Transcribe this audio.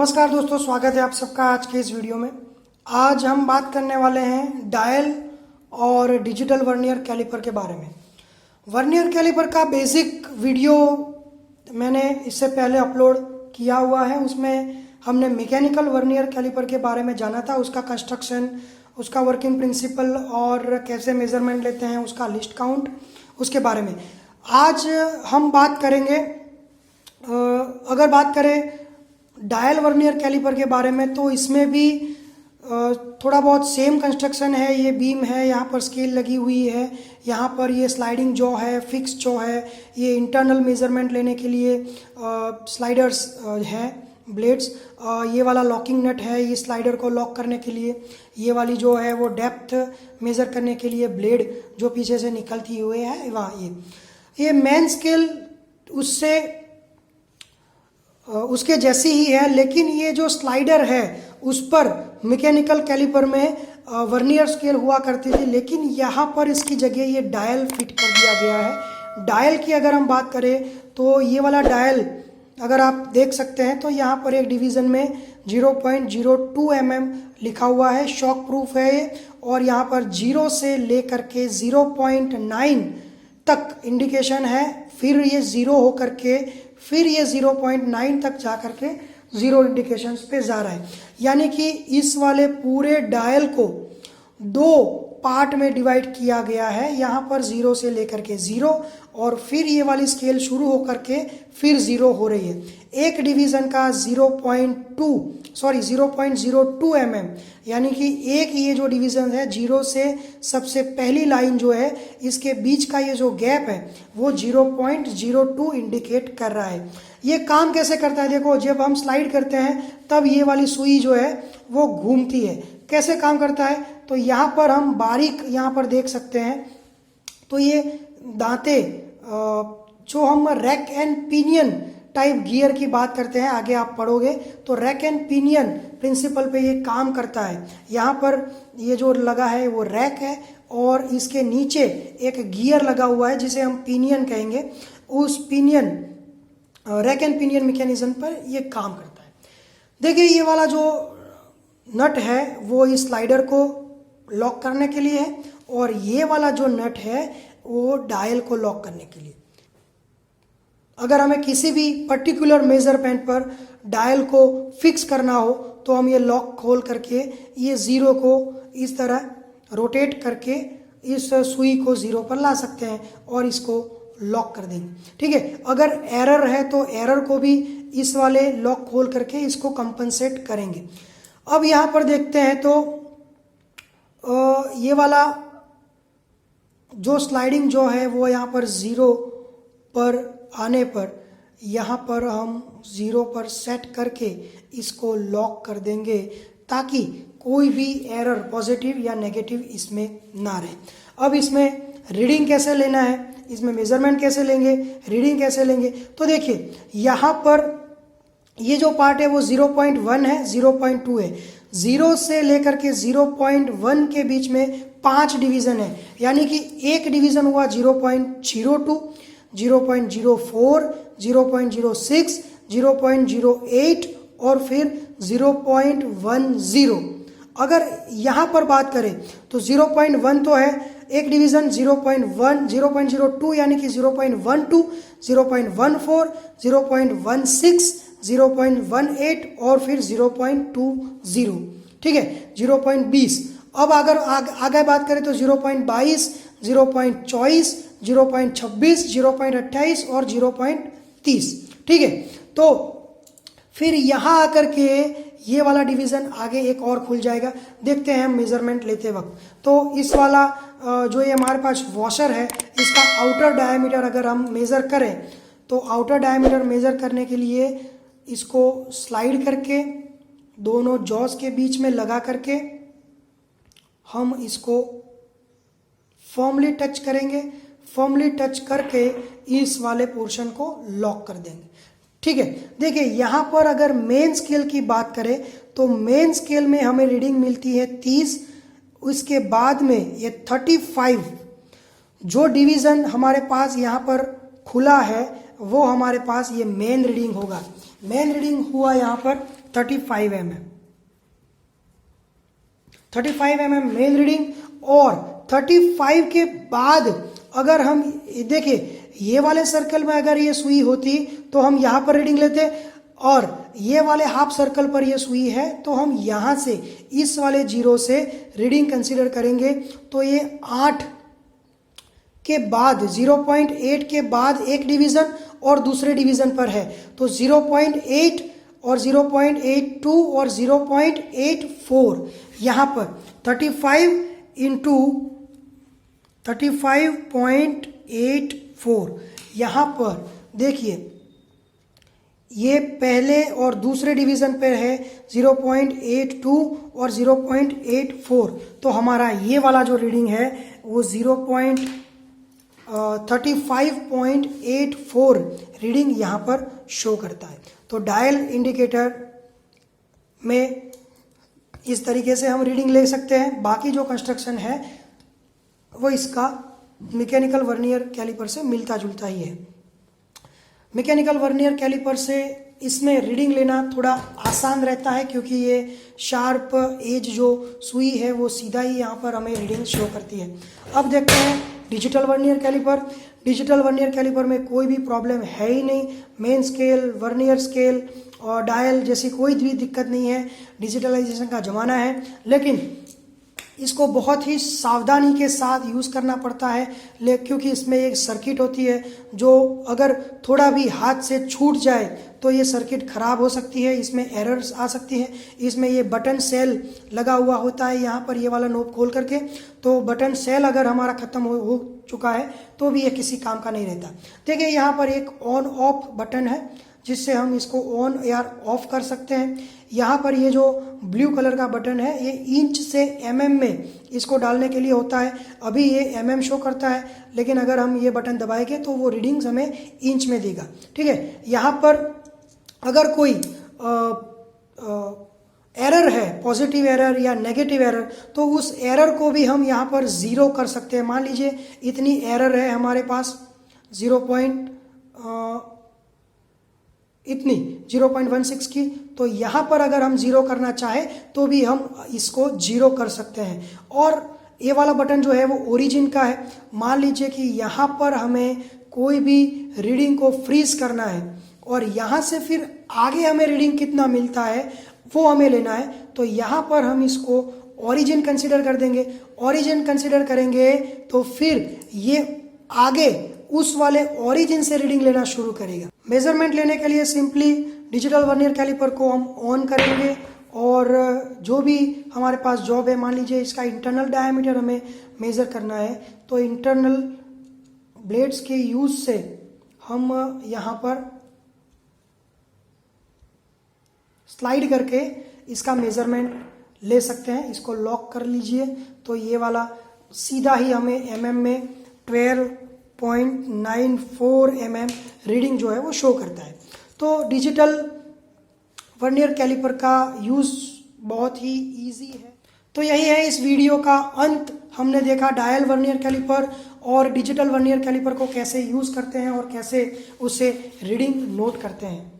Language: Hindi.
नमस्कार दोस्तों, स्वागत है आप सबका आज के इस वीडियो में। आज हम बात करने वाले हैं डायल और डिजिटल वर्नियर कैलिपर के बारे में। वर्नियर कैलिपर का बेसिक वीडियो मैंने इससे पहले अपलोड किया हुआ है। उसमें हमने मैकेनिकल वर्नियर कैलिपर के बारे में जाना था, उसका कंस्ट्रक्शन, उसका वर्किंग प्रिंसिपल और कैसे मेजरमेंट लेते हैं, उसका लिस्ट काउंट, उसके बारे में। आज हम बात करेंगे, अगर बात करें डायल वर्नियर कैलिपर के बारे में, तो इसमें भी थोड़ा बहुत सेम कंस्ट्रक्शन है। ये बीम है, यहाँ पर स्केल लगी हुई है, यहाँ पर ये स्लाइडिंग जॉ है, फिक्स जॉ है, ये इंटरनल मेजरमेंट लेने के लिए स्लाइडर्स है, ब्लेड्स। ये वाला लॉकिंग नट है, ये स्लाइडर को लॉक करने के लिए। ये वाली जो है वो डेप्थ मेज़र करने के लिए ब्लेड जो पीछे से निकलती हुई है वहाँ। ये मेन स्केल उसके जैसी ही है, लेकिन ये जो स्लाइडर है उस पर मैकेनिकल कैलिपर में वर्नियर स्केल हुआ करती थी, लेकिन यहाँ पर इसकी जगह ये डायल फिट कर दिया गया है। डायल की अगर हम बात करें तो ये वाला डायल अगर आप देख सकते हैं तो यहाँ पर एक डिवीज़न में 0.02 mm लिखा हुआ है, शॉक प्रूफ है ये। और यहाँ पर 0 से लेकर के 0.9 तक इंडिकेशन है, फिर ये 0 होकर के फिर ये 0.9 तक जा करके 0 इंडिकेशंस पे जा रहा है। यानी कि इस वाले पूरे डायल को दो पार्ट में डिवाइड किया गया है। यहाँ पर 0 से लेकर के 0 और फिर ये वाली स्केल शुरू होकर के फिर 0 हो रही है। एक डिवीज़न का 0.02 mm, यानी कि एक ये जो डिवीज़न है 0 से सबसे पहली लाइन जो है इसके बीच का ये जो गैप है वो 0.02 इंडिकेट कर रहा है। ये काम कैसे करता है देखो, जब हम स्लाइड करते हैं तब ये वाली सुई जो है वो घूमती है। कैसे काम करता है तो यहाँ पर हम बारीक यहाँ पर देख सकते हैं। तो ये दांते जो हम rack and pinion type gear की बात करते हैं, आगे आप पढ़ोगे तो रैक एंड पिनियन प्रिंसिपल पे ये काम करता है। यहाँ पर ये जो लगा है वो रैक है और इसके नीचे एक गियर लगा हुआ है जिसे हम पिनियन कहेंगे। उस pinion rack and pinion mechanism पर ये काम करता है। देखिए ये वाला जो नट है वो इस स्लाइडर को लॉक करने के लिए है और ये वाला जो नट है वो डायल को लॉक करने के लिए। अगर हमें किसी भी पर्टिकुलर मेजरमेंट पर डायल को फिक्स करना हो तो हम ये लॉक खोल करके ये 0 को इस तरह रोटेट करके इस सुई को 0 पर ला सकते हैं और इसको लॉक कर देंगे। ठीक है, अगर एरर है तो एरर को भी इस वाले लॉक खोल करके इसको कंपनसेट करेंगे। अब यहाँ पर देखते हैं तो ये वाला जो स्लाइडिंग जो है वो यहाँ पर 0 पर आने पर यहाँ पर हम 0 पर सेट करके इसको लॉक कर देंगे ताकि कोई भी एरर पॉजिटिव या नेगेटिव इसमें ना रहे। अब इसमें रीडिंग कैसे लेना है, इसमें मेजरमेंट कैसे लेंगे, रीडिंग कैसे लेंगे, तो देखिए यहाँ पर ये जो पार्ट है वो 0.1 है, 0.2 है। 0 से लेकर के 0.1 के बीच में 5 डिवीज़न है, यानी कि एक डिवीज़न हुआ 0.02, 0.04, 0.06, 0.08 और फिर 0.10। अगर यहाँ पर बात करें तो 0.1 तो है, एक डिवीज़न 0.1, 0.02 यानी कि 0.12, 0.14, 0.16, 0.18 और फिर 0.20। ठीक है, 0.20। अब अगर आगे बात करें तो 0.22, 0.24, 0.26, 0.28 और 0.30। ठीक है, तो फिर यहाँ आकर के ये वाला डिवीज़न आगे एक और खुल जाएगा। देखते हैं मेजरमेंट लेते वक्त। तो इस वाला जो ये हमारे पास वॉशर है इसका आउटर डायमीटर अगर हम मेज़र करें तो आउटर डायमीटर मेज़र करने के लिए इसको स्लाइड करके दोनों जॉस के बीच में लगा करके हम इसको फर्मली टच करेंगे। फर्मली टच करके इस वाले पोर्शन को लॉक कर देंगे। ठीक है, देखिए यहाँ पर अगर मेन स्केल की बात करें तो मेन स्केल में हमें रीडिंग मिलती है 30, उसके बाद में ये 35। जो डिवीज़न हमारे पास यहाँ पर खुला है वो हमारे पास ये मेन रीडिंग होगा। मेन रीडिंग हुआ यहाँ पर 35 mm, 35 mm मेन रीडिंग। और 35 के बाद अगर हम देखिए ये वाले सर्कल में अगर ये सुई होती तो हम यहाँ पर रीडिंग लेते, और ये वाले हाफ सर्कल पर ये सुई है तो हम यहाँ से इस वाले 0 से रीडिंग कंसीडर करेंगे। तो ये 8 के बाद 0.8 के बाद एक डिवीज़न और दूसरे डिवीज़न पर है, तो 0.8 और 0.82 और 0.84 यहाँ पर 35 इंटू 35.84 यहाँ पर देखिए ये पहले और दूसरे डिवीज़न पर है 0.82 और 0.84, तो हमारा ये वाला जो रीडिंग है वो 35.84 रीडिंग यहाँ पर शो करता है। तो डायल इंडिकेटर में इस तरीके से हम रीडिंग ले सकते हैं। बाकी जो कंस्ट्रक्शन है वो इसका मैकेनिकल वर्नियर कैलिपर से मिलता जुलता ही है। मैकेनिकल वर्नियर कैलिपर से इसमें रीडिंग लेना थोड़ा आसान रहता है क्योंकि ये शार्प एज जो सुई है वो सीधा ही यहाँ पर हमें रीडिंग शो करती है। अब देखते हैं digital vernier caliper. Digital vernier caliper में कोई भी प्रॉब्लम है ही नहीं, मेन स्केल, वर्नियर स्केल और डायल जैसी कोई भी दिक्कत नहीं है। डिजिटलाइजेशन का ज़माना है, लेकिन इसको बहुत ही सावधानी के साथ यूज़ करना पड़ता है क्योंकि इसमें एक सर्किट होती है जो अगर थोड़ा भी हाथ से छूट जाए तो ये सर्किट ख़राब हो सकती है, इसमें एरर्स आ सकती है। इसमें ये बटन सेल लगा हुआ होता है यहाँ पर ये वाला नोब खोल करके, तो बटन सेल अगर हमारा ख़त्म हो चुका है तो भी ये किसी काम का नहीं रहता। देखिए यहाँ पर एक ऑन ऑफ बटन है जिससे हम इसको ऑन या ऑफ कर सकते हैं। यहाँ पर ये जो ब्लू कलर का बटन है ये इंच से mm में इसको डालने के लिए होता है। अभी ये mm शो करता है, लेकिन अगर हम ये बटन दबाएंगे तो वो रीडिंग्स हमें इंच में देगा। ठीक है, यहाँ पर अगर कोई एरर है, पॉजिटिव एरर या नेगेटिव एरर, तो उस एरर को भी हम यहाँ पर 0 कर सकते हैं। मान लीजिए इतनी एरर है हमारे पास 0.16 की, तो यहाँ पर अगर हम 0 करना चाहे तो भी हम इसको 0 कर सकते हैं। और ये वाला बटन जो है वो ओरिजिन का है। मान लीजिए कि यहाँ पर हमें कोई भी रीडिंग को फ्रीज करना है और यहाँ से फिर आगे हमें रीडिंग कितना मिलता है वो हमें लेना है, तो यहाँ पर हम इसको ओरिजिन कंसीडर कर देंगे। ओरिजिन कंसीडर करेंगे तो फिर ये आगे उस वाले ओरिजिन से रीडिंग लेना शुरू करेगा। मेजरमेंट लेने के लिए सिंपली डिजिटल वर्नियर कैलिपर को हम ऑन करेंगे और जो भी हमारे पास जॉब है, मान लीजिए इसका इंटरनल डायमीटर हमें मेज़र करना है, तो इंटरनल ब्लेड्स के यूज़ से हम यहाँ पर स्लाइड करके इसका मेज़रमेंट ले सकते हैं। इसको लॉक कर लीजिए तो ये वाला सीधा ही हमें mm में 12.94 mm रीडिंग जो है वो शो करता है। तो डिजिटल वर्नियर कैलिपर का यूज़ बहुत ही इजी है। तो यही है इस वीडियो का अंत। हमने देखा डायल वर्नियर कैलिपर और डिजिटल वर्नियर कैलिपर को कैसे यूज़ करते हैं और कैसे उसे रीडिंग नोट करते हैं।